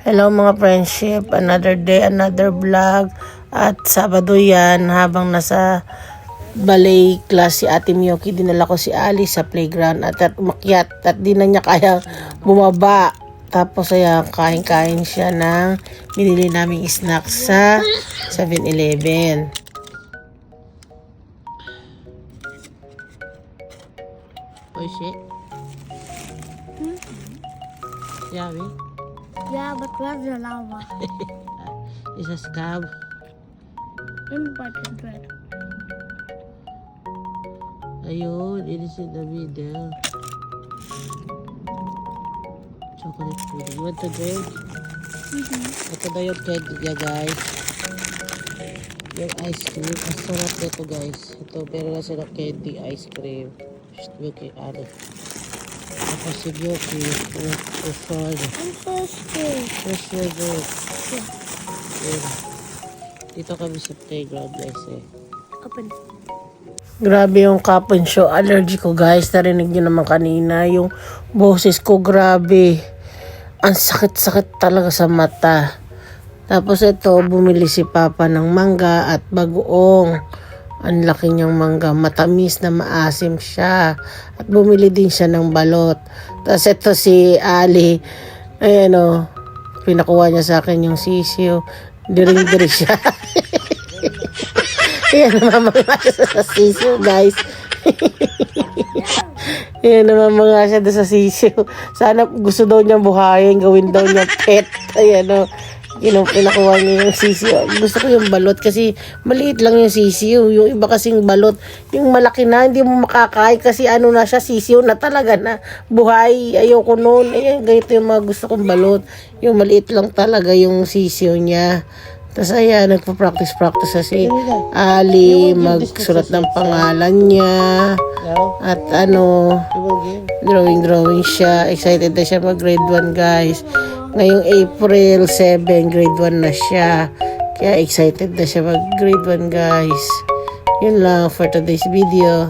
Hello mga friendship, another day, another vlog. At Sabado yan, habang nasa ballet class si Ate Miyoki, dinala ko si Ali sa playground at umakyat at di na niya kaya bumaba. Tapos ayan, kain-kain siya ng binili naming snacks sa 7-Eleven. Oishi? Yummy? Yeah, but where's the lava? It's a scab. Important red. Ayun, it is in the middle. Chocolate pudding. You want to drink? Ito na yung candy niya, guys. Yung ice cream. Ang sarap nito, guys. Ito, pero na siya ng candy ice cream. Milky ano. Tapos si Milky. Fresh I'm thirsty. yogurt. Yun. Dito kami sa playground, guys, eh. Open. Grabe yung kapon show. Allergy ko, guys. Narinig nyo naman kanina. Yung boses ko, grabe. Ang sakit-sakit talaga sa mata. Tapos ito, bumili si Papa ng mangga at bagoong. Ang laki niyang mangga. Matamis na maasim siya. At bumili din siya ng balot. Tapos ito si Ali. Ayan o. Pinakuha niya sa akin yung sisiyo. Diring-diri siya. Ayan naman mga siya sa sisiyo, guys. Ayan naman mga siya sa sisiyo. Sana gusto daw niyang buhayin. Gawin daw niya pet. Ayan o. Pinakuha niya yung sisiyo. Gusto ko yung balot kasi maliit lang yung sisiyo. Yung iba kasing balot, yung malaki na, hindi mo makakain kasi ano na siya, sisiyo na talaga na buhay. Ayoko noon. Ayan, ganito yung mga gusto kong balot. Yung maliit lang talaga yung sisiyo niya. Tapos ayan, nagpa-practice sa si Ali, magsulat ng pangalan niya. At ano, drawing siya. Excited na siya mag grade 1, guys. Ngayong April 7, grade 1 na siya. Kaya excited na siya mag grade 1, guys. Yun lang for today's video.